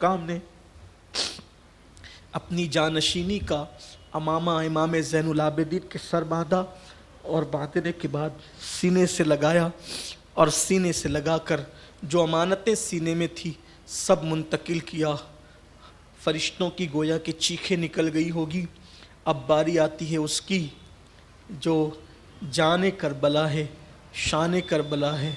حکام نے اپنی جانشینی کا امامہ امام زین العابدین کے سر باندھا، اور باندھنے کے بعد سینے سے لگایا، اور سینے سے لگا کر جو امانتیں سینے میں تھی سب منتقل کیا۔ فرشتوں کی گویا کہ چیخیں نکل گئی ہوگی۔ اب باری آتی ہے اس کی جو جان کربلا ہے، شان کربلا ہے،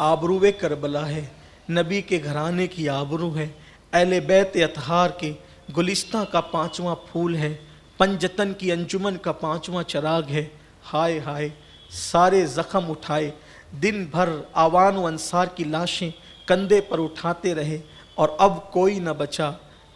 آبرو کربلا ہے، نبی کے گھرانے کی آبرو ہے، اہل بیت اطہار کے گلستہ کا 5واں پھول ہے، پنجتن کی انجمن کا 5واں چراغ ہے۔ ہائے ہائے، سارے زخم اٹھائے، دن بھر آوان و انصار کی لاشیں کندھے پر اٹھاتے رہے، اور اب کوئی نہ بچا،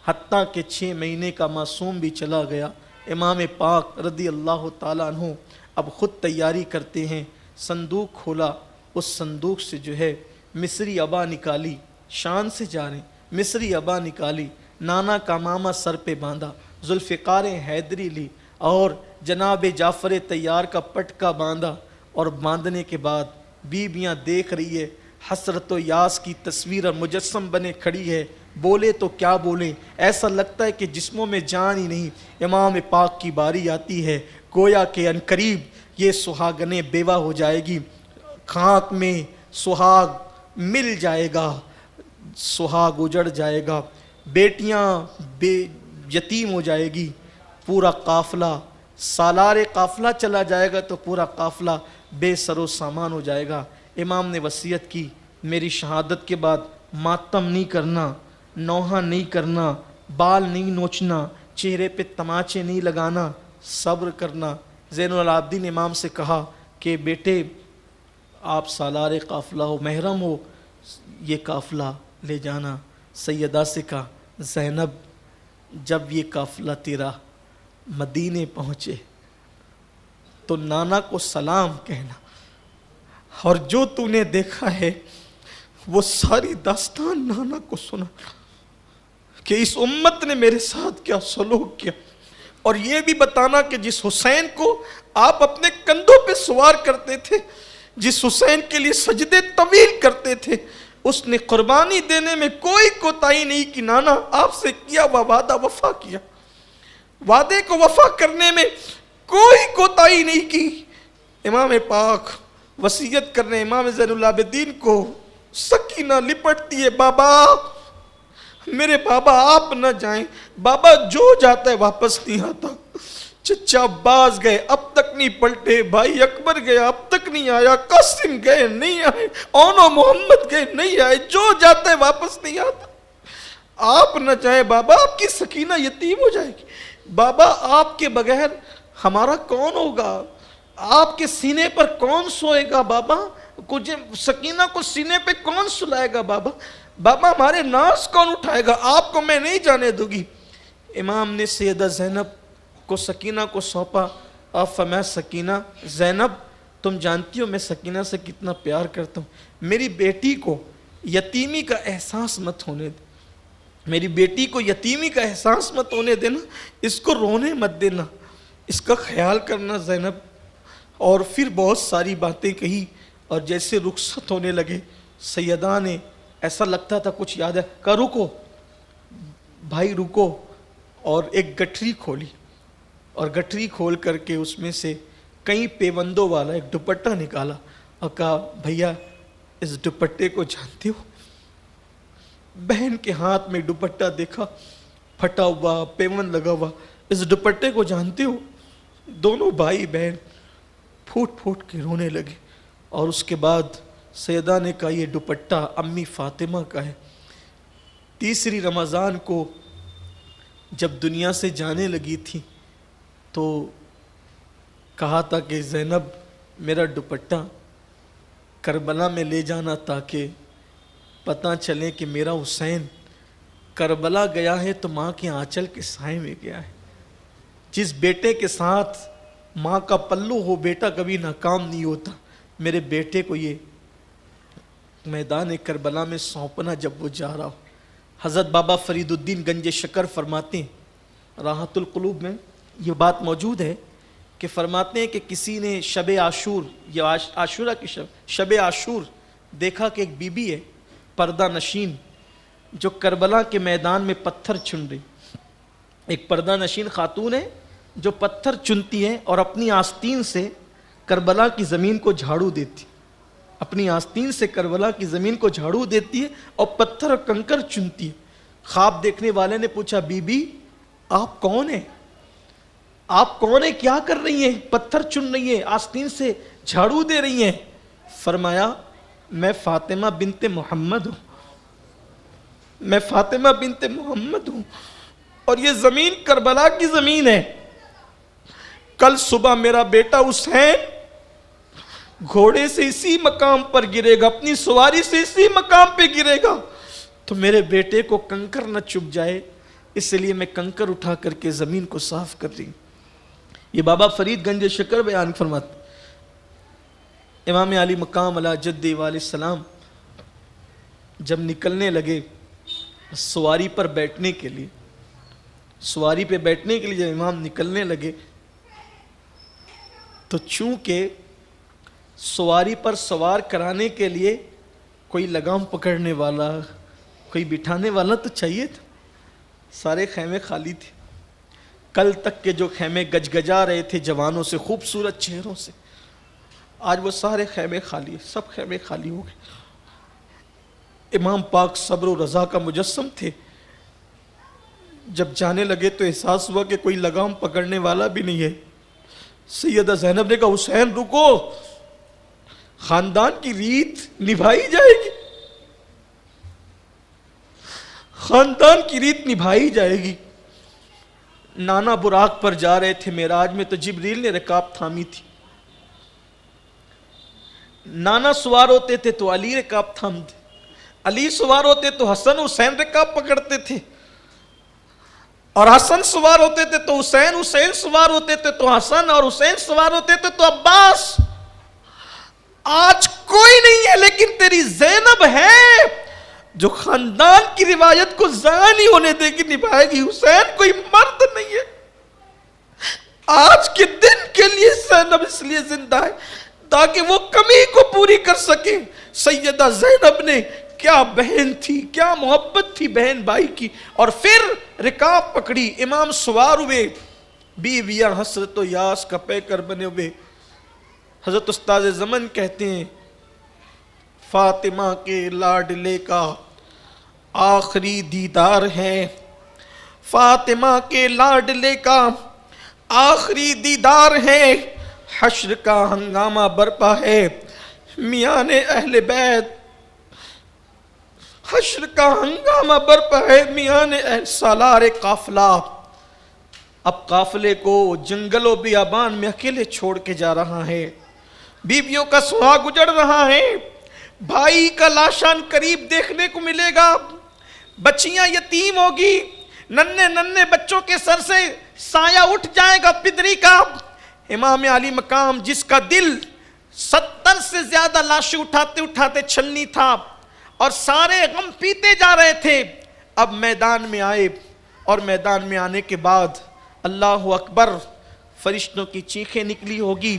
حتیٰ کہ 6 مہینے کا معصوم بھی چلا گیا۔ امام پاک رضی اللہ تعالیٰ عنہ اب خود تیاری کرتے ہیں، صندوق کھولا، اس صندوق سے جو ہے مصری ابا نکالی، شان سے جا رہے ہیں، مصری ابا نکالی، نانا کا ماما سر پہ باندھا، ذوالفقار حیدری لی، اور جناب جعفر طیار کا پٹکا باندھا، اور باندھنے کے بعد بیویاں دیکھ رہی ہے، حسرت و یاس کی تصویر اور مجسم بنے کھڑی ہے، بولے تو کیا بولیں، ایسا لگتا ہے کہ جسموں میں جان ہی نہیں۔ امام پاک کی باری آتی ہے، گویا کہ عنقریب یہ سہاگنیں بیوہ ہو جائے گی، خاک میں سہاگ مل جائے گا، سہاگ اجڑ جائے گا، بیٹیاں یتیم ہو جائے گی، پورا قافلہ سالار قافلہ چلا جائے گا تو پورا قافلہ بے سر و سامان ہو جائے گا۔ امام نے وصیت کی، میری شہادت کے بعد ماتم نہیں کرنا، نوحہ نہیں کرنا، بال نہیں نوچنا، چہرے پہ تماچے نہیں لگانا، صبر کرنا۔ زین العابدین امام سے کہا کہ بیٹے آپ سالار قافلہ ہو، محرم ہو، یہ قافلہ لے جانا۔ سیدہ سے کہا زینب جب یہ قافلہ تیرا مدینے پہنچے تو نانا کو سلام کہنا، اور جو تو نے دیکھا ہے وہ ساری داستان نانا کو سنا کہ اس امت نے میرے ساتھ کیا سلوک کیا، اور یہ بھی بتانا کہ جس حسین کو آپ اپنے کندھوں پہ سوار کرتے تھے، جس حسین کے لیے سجدے طویل کرتے تھے، اس نے قربانی دینے میں کوئی کوتاہی نہیں کی۔ نانا آپ سے کیا ہوا وعدہ وفا کیا، وعدے کو وفا کرنے میں کوئی کوتاہی نہیں کی۔ امام پاک وصیت کرنے امام زین العابدین کو سکینہ لپٹتی ہے، بابا میرے بابا آپ نہ جائیں، بابا جو جاتا ہے واپس نہیں آتا، چچا عباس گئے اب تک نہیں پلٹے، بھائی اکبر گیا اب تک نہیں آیا، قاسم گئے نہیں آئے، اونو محمد گئے نہیں آئے، جو جاتا ہے واپس نہیں آتا، آپ نہ جائیں بابا، آپ کی سکینہ یتیم ہو جائے گی، بابا آپ کے بغیر ہمارا کون ہوگا، آپ کے سینے پر کون سوئے گا بابا، کچھ سکینہ کو سینے پہ کون سلائے گا بابا، بابا ہمارے ناز کون اٹھائے گا، آپ کو میں نہیں جانے دوں گی۔ امام نے سیدہ زینب کو سکینہ کو سونپا، آپ فرمایا سکینہ زینب تم جانتی ہو میں سکینہ سے کتنا پیار کرتا ہوں، میری بیٹی کو یتیمی کا احساس مت ہونے دے، میری بیٹی کو یتیمی کا احساس مت ہونے دینا، اس کو رونے مت دینا، اس کا خیال کرنا زینب۔ اور پھر بہت ساری باتیں کہی، اور جیسے رخصت ہونے لگے سیدہ نے ایسا لگتا تھا کچھ یاد ہے، کہا رکو بھائی رکو، اور ایک گٹھری کھولی، اور گٹھری کھول کر کے اس میں سے کئی پیوندوں والا ایک دوپٹہ نکالا، اور کہا بھیا اس دوپٹے کو جانتے ہو؟ بہن کے ہاتھ میں دوپٹہ دیکھا، پھٹا ہوا پیوند لگا ہوا، اس دوپٹے کو جانتے ہو؟ دونوں بھائی بہن پھوٹ پھوٹ کے رونے لگے، اور اس کے بعد سیدہ نے کہا یہ دوپٹہ امی فاطمہ کا ہے۔ تیسری رمضان کو جب دنیا سے جانے لگی تھی تو کہا تھا کہ زینب میرا دوپٹہ کربلا میں لے جانا تاکہ پتہ چلے کہ میرا حسین کربلا گیا ہے تو ماں کے آنچل کے سائے میں گیا ہے۔ جس بیٹے کے ساتھ ماں کا پلو ہو بیٹا کبھی ناکام نہیں ہوتا، میرے بیٹے کو یہ میدان کربلا میں سونپنا جب وہ جا رہا ہو۔ حضرت بابا فرید الدین گنج شکر فرماتے ہیں، راحت القلوب میں یہ بات موجود ہے کہ فرماتے ہیں کہ کسی نے شب عاشور یا عاشورہ کی شب عاشور دیکھا کہ ایک بی بی ہے پردہ نشین، جو کربلا کے میدان میں پتھر چن رہی. ایک پردہ نشین خاتون ہے جو پتھر چنتی ہے اور اپنی آستین سے کربلا کی زمین کو جھاڑو دیتی, اپنی آستین سے کربلا کی زمین کو جھاڑو دیتی ہے اور پتھر اور کنکر چنتی ہے. خواب دیکھنے والے نے پوچھا, بی بی آپ کون ہیں, آپ کون ہیں, کیا کر رہی ہیں, پتھر چن رہی ہیں, آستین سے جھاڑو دے رہی ہیں. فرمایا میں فاطمہ بنت محمد ہوں, میں فاطمہ بنت محمد ہوں, اور یہ زمین کربلا کی زمین ہے. کل صبح میرا بیٹا حسین گھوڑے سے اسی مقام پر گرے گا, اپنی سواری سے اسی مقام پہ گرے گا, تو میرے بیٹے کو کنکر نہ چبھ جائے, اس لیے میں کنکر اٹھا کر کے زمین کو صاف کر رہی ہوں. یہ بابا فرید گنج شکر بیان فرماتے. امام علی مقام علی جد علیہ السلام جب نکلنے لگے سواری پر بیٹھنے کے لیے, سواری پہ بیٹھنے کے لیے جب امام نکلنے لگے تو چونکہ سواری پر سوار کرانے کے لیے کوئی لگام پکڑنے والا, کوئی بٹھانے والا تو چاہیے تھا. سارے خیمے خالی تھے. کل تک کے جو خیمے گجگجا رہے تھے جوانوں سے, خوبصورت چہروں سے, آج وہ سارے خیمے خالی, سب خیمے خالی ہو گئے. امام پاک صبر و رضا کا مجسم تھے. جب جانے لگے تو احساس ہوا کہ کوئی لگام پکڑنے والا بھی نہیں ہے. سیدہ زینب نے کہا حسین رکو, خاندان کی ریت نبھائی جائے گی, خاندان کی ریت نبھائی جائے گی. نانا براق پر جا رہے تھے معراج میں تو جبریل نے رکاب تھامی تھی. نانا سوار ہوتے تھے تو علی رکاب تھامتے, علی سوار ہوتے تو حسن حسین رکاب پکڑتے تھے, اور حسن سوار ہوتے تھے تو حسین, حسین سوار ہوتے تھے تو حسن, اور حسین سوار ہوتے تھے تو عباس. آج کوئی نہیں ہے لیکن تیری زینب ہے جو خاندان کی روایت کو ضائع نہیں ہونے دے گی, نبھائے گی. حسین کوئی مرد نہیں ہے, آج کے دن کے لیے زینب اس لیے زندہ ہے تاکہ وہ کمی کو پوری کر سکیں. سیدہ زینب نے کیا بہن تھی, کیا محبت تھی بہن بھائی کی, اور پھر رکاب پکڑی, امام سوار ہوئے, بیویاں حسرت و یاس کا پیکر بنے ہوئے. حضرت استاد زمن کہتے ہیں فاطمہ کے لاڈلے کا آخری دیدار ہے, فاطمہ کے لاڈلے کا آخری دیدار ہے, حشر کا ہنگامہ برپا ہے میان اہل بیت, حشر کا ہنگامہ برپا ہے میان اہل. سالار قافلہ اب قافلے کو جنگل و بیابان میں اکیلے چھوڑ کے جا رہا ہے, بیویوں کا سہاگ اجڑ رہا ہے, بھائی کا لاشان قریب دیکھنے کو ملے گا, بچیاں یتیم ہوگی, ننھے ننھے بچوں کے سر سے سایہ اٹھ جائے گا پدری کا. امام علی مقام جس کا دل 70 سے زیادہ لاشیں اٹھاتے اٹھاتے چھلنی تھا اور سارے غم پیتے جا رہے تھے, اب میدان میں آئے, اور میدان میں آنے کے بعد اللہ اکبر فرشتوں کی چیخیں نکلی ہوگی,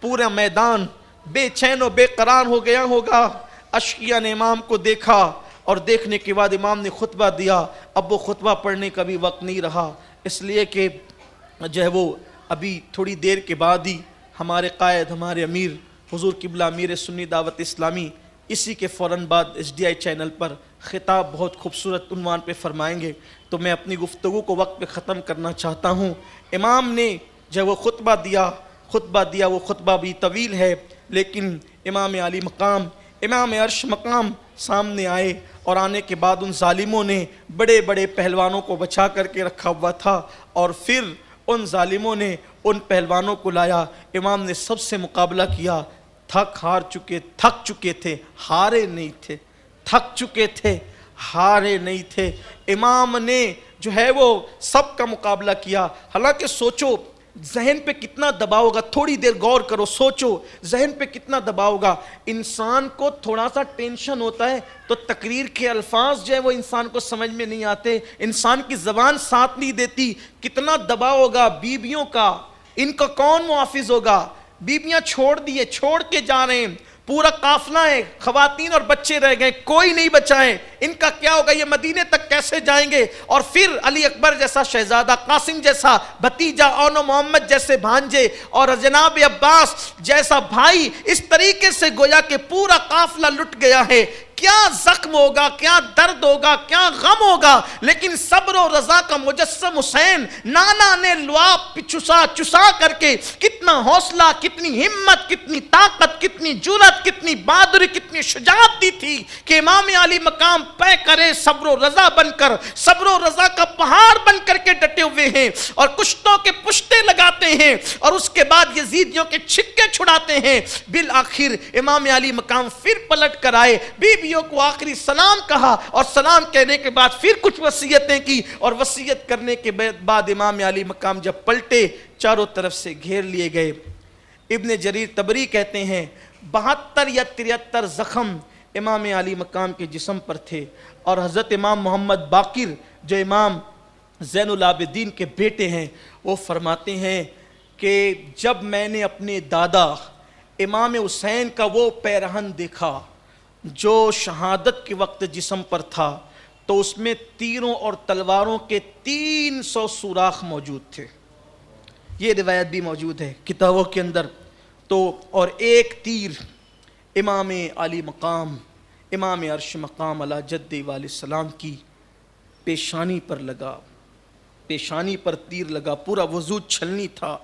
پورا میدان بے چین و بے قرار ہو گیا ہوگا. اشقیاء نے امام کو دیکھا اور دیکھنے کے بعد امام نے خطبہ دیا. اب وہ خطبہ پڑھنے کا بھی وقت نہیں رہا, اس لیے کہ جو ہے وہ ابھی تھوڑی دیر کے بعد ہی ہمارے قائد, ہمارے امیر حضور قبلہ امیر سنی دعوت اسلامی اسی کے فوراً بعد SDI چینل پر خطاب بہت خوبصورت عنوان پہ فرمائیں گے. تو میں اپنی گفتگو کو وقت پہ ختم کرنا چاہتا ہوں. امام نے جب وہ خطبہ دیا وہ خطبہ بھی طویل ہے, لیکن امام علی مقام, امام عرش مقام سامنے آئے, اور آنے کے بعد ان ظالموں نے بڑے بڑے پہلوانوں کو بچا کر کے رکھا ہوا تھا, اور پھر ان ظالموں نے ان پہلوانوں کو لایا. امام نے سب سے مقابلہ کیا, تھک چکے تھے, ہارے نہیں تھے, تھک چکے تھے, ہارے نہیں تھے. امام نے جو ہے وہ سب کا مقابلہ کیا. حالانکہ سوچو ذہن پہ کتنا دباؤ ہوگا, تھوڑی دیر غور کرو, سوچو ذہن پہ کتنا دباؤ ہوگا. انسان کو تھوڑا سا ٹینشن ہوتا ہے تو تقریر کے الفاظ جو ہے وہ انسان کو سمجھ میں نہیں آتے, انسان کی زبان ساتھ نہیں دیتی. کتنا دباؤ ہوگا بیویوں کا, ان کا کون محافظ ہوگا, بیویاں چھوڑ کے جا رہے ہیں, پورا قافلہ ہے، خواتین اور بچے رہ گئے، کوئی نہیں بچا ہے، ان کا کیا ہوگا، یہ مدینے تک کیسے جائیں گے؟ اور پھر علی اکبر جیسا شہزادہ، قاسم جیسا بھتیجا، اون و محمد جیسے بھانجے، اور جناب عباس جیسا بھائی، اس طریقے سے گویا کہ پورا قافلہ لٹ گیا ہے۔ کیا زخم ہوگا، کیا درد ہوگا، کیا غم ہوگا، لیکن صبر و رضا کا مجسم حسین، نانا نے لعاب چسا کر کے کتنا حوصلہ، کتنی ہمت، کتنی طاقت، کتنی جرأت، کتنی بہادری، کتنی شجاعت دی تھی کہ امام علی مقام پے کرے صبر و رضا بن کر، صبر و رضا کا پہاڑ بن کر کے ڈٹے ہوئے ہیں، اور کشتوں کے پشتے لگاتے ہیں، اور اس کے بعد یزیدیوں کے چھکے چھڑاتے ہیں۔ بالآخر امام علی مقام پھر پلٹ کر آئے، بیویوں کو آخری سلام کہا، اور سلام کہنے کے بعد پھر کچھ وصیتیں کی، اور وصیت کرنے کے بعد امام علی مقام جب پلٹے، چاروں طرف سے گھیر لیے گئے۔ ابن جریر طبری کہتے ہیں 72 یا 73 زخم امام علی مقام کے جسم پر تھے، اور حضرت امام محمد باقر جو امام زین العابدین کے بیٹے ہیں، وہ فرماتے ہیں کہ جب میں نے اپنے دادا امام حسین کا وہ پیرہن دیکھا جو شہادت کے وقت جسم پر تھا، تو اس میں تیروں اور تلواروں کے 300 سوراخ موجود تھے۔ یہ روایت بھی موجود ہے کتابوں کے اندر۔ تو اور ایک تیر امام علی مقام، امام عرش مقام علی جد علیہ السلام کی پیشانی پر لگا، پیشانی پر تیر لگا، پورا وضو چھلنی تھا،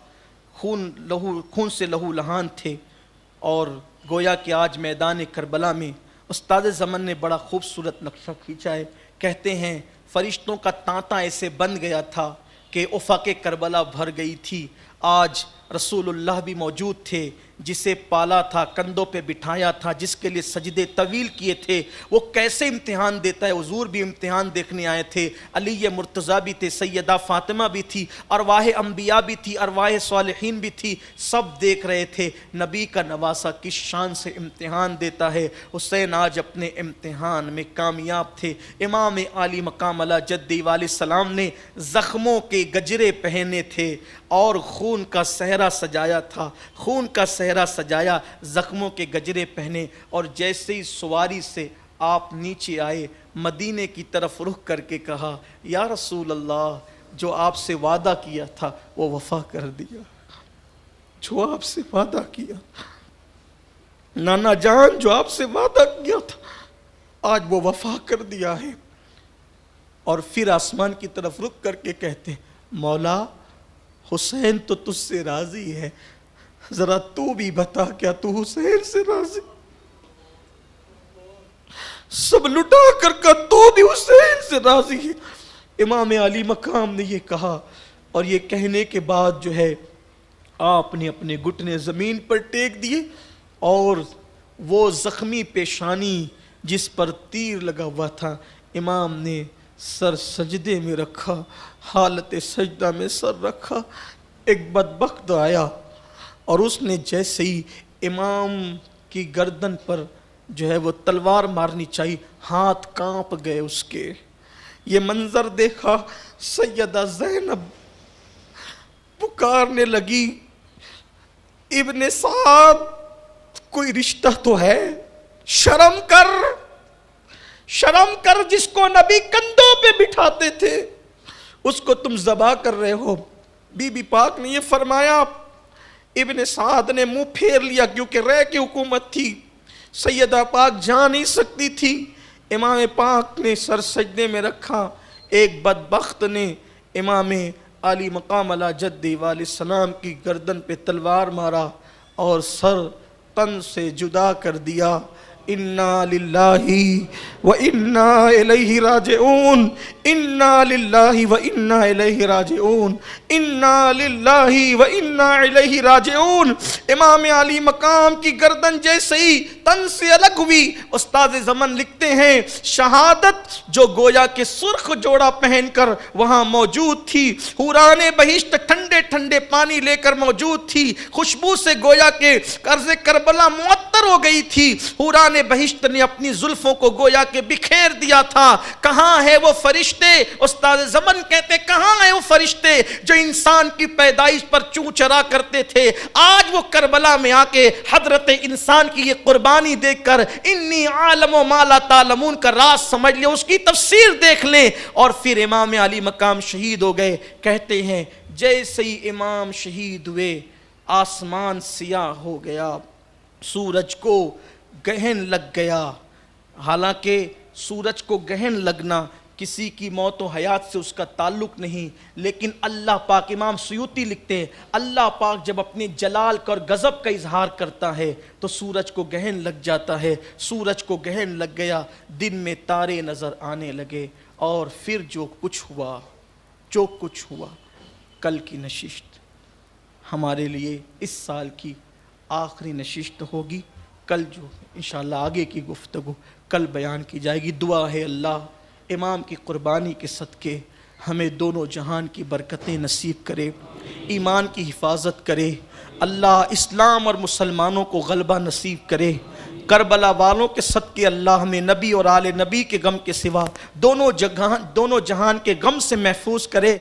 خون سے لہو لہان تھے، اور گویا کہ آج میدان کربلا میں استاد زمن نے بڑا خوبصورت نقشہ کھینچا ہے۔ کہتے ہیں فرشتوں کا تانتا ایسے بن گیا تھا کہ افق کربلا بھر گئی تھی۔ آج رسول اللہ بھی موجود تھے، جسے پالا تھا، کندھوں پہ بٹھایا تھا، جس کے لیے سجدے طویل کیے تھے، وہ کیسے امتحان دیتا ہے۔ حضور بھی امتحان دیکھنے آئے تھے، علی مرتضیٰ بھی تھے، سیدہ فاطمہ بھی تھی، ارواح انبیاء بھی تھی، ارواح صالحین بھی تھی، سب دیکھ رہے تھے نبی کا نواسہ کس شان سے امتحان دیتا ہے۔ حسین آج اپنے امتحان میں کامیاب تھے۔ امام علی مقام علی جد علیہ السلام نے زخموں کے گجرے پہنے تھے، اور خون کا صحرا سجایا تھا، خون کا صحرا سجایا، زخموں کے گجرے پہنے، اور جیسے ہی سواری سے آپ نیچے آئے، مدینے کی طرف رخ کر کے کہا یا رسول اللہ، جو آپ سے وعدہ کیا تھا وہ وفا کر دیا، جو آپ سے وعدہ کیا، نانا جان جو آپ سے وعدہ کیا تھا آج وہ وفا کر دیا ہے۔ اور پھر آسمان کی طرف رخ کر کے کہتے ہیں مولا حسین تو تجھ سے راضی ہے، ذرا تو بھی بتا کیا تو حسین سے راضی؟ سب لٹا کر کا تو بھی حسین سے راضی ہے۔ امام علی مقام نے یہ کہا، اور یہ کہنے کے بعد جو ہے آپ نے اپنے گھٹنے زمین پر ٹیک دیے، اور وہ زخمی پیشانی جس پر تیر لگا ہوا تھا، امام نے سر سجدے میں رکھا، حالت سجدہ میں سر رکھا۔ ایک بدبخت آیا، اور اس نے جیسے ہی امام کی گردن پر جو ہے وہ تلوار مارنی چاہیے، ہاتھ کانپ گئے اس کے۔ یہ منظر دیکھا، سیدہ زینب پکارنے لگی ابن سعد کوئی رشتہ تو ہے، شرم کر، شرم کر، جس کو نبی کندھوں پہ بٹھاتے تھے اس کو تم ذبح کر رہے ہو۔ بی بی پاک نے یہ فرمایا، ابن سعد نے منہ پھیر لیا، کیونکہ رہ کی حکومت تھی، سیدہ پاک جا نہیں سکتی تھی۔ امام پاک نے سر سجدے میں رکھا، ایک بدبخت نے امام علی مقام علی جد علیہ السلام کی گردن پہ تلوار مارا اور سر تن سے جدا کر دیا۔ انا للہ و انا الیہ راجعون، انا للہ و انا الیہ راجعون، انا للہ و انا الیہ راجعون۔ امام علی مقام کی گردن جیسے ہی تن سے الگ ہوئی، استاد زمن لکھتے ہیں شہادت جو گویا کے سرخ جوڑا پہن کر وہاں موجود تھی، حوران بہشت ٹھنڈے ٹھنڈے پانی لے کر موجود تھی، خوشبو سے گویا کے عرض کربلا معطر ہو گئی تھی۔ حوران بہشت نے اپنی زلفوں کو گویا کہ بکھیر دیا تھا۔ کہاں ہے وہ فرشتے؟ استاد زمن کہتے کہاں ہے وہ فرشتے جو انسان کی پیدائش پر چوں چرا کرتے تھے؟ آج وہ کربلا میں آ کے حضرت انسان کی یہ قربانی دیکھ کر انی عالم و ما لا تعلمون کا راز سمجھ لیں، اس کی تفسیر دیکھ لیں، اور پھر امام علی مقام شہید ہو گئے۔ کہتے ہیں جیسے ہی امام شہید ہوئے آسمان سیاہ ہو گیا، سورج کو گہن لگ گیا۔ حالانکہ سورج کو گہن لگنا کسی کی موت و حیات سے اس کا تعلق نہیں، لیکن اللہ پاک، امام سیوطی لکھتے ہیں اللہ پاک جب اپنے جلال کا اور غضب کا اظہار کرتا ہے تو سورج کو گہن لگ جاتا ہے۔ سورج کو گہن لگ گیا، دن میں تارے نظر آنے لگے، اور پھر جو کچھ ہوا کل کی نشست ہمارے لیے اس سال کی آخری نشست ہوگی۔ کل جو انشاءاللہ آگے کی گفتگو کل بیان کی جائے گی۔ دعا ہے اللہ امام کی قربانی کے صدقے ہمیں دونوں جہان کی برکتیں نصیب کرے، ایمان کی حفاظت کرے، اللہ اسلام اور مسلمانوں کو غلبہ نصیب کرے۔ کربلا والوں کے صدقے اللہ ہمیں نبی اور آل نبی کے غم کے سوا دونوں جہان کے غم سے محفوظ کرے۔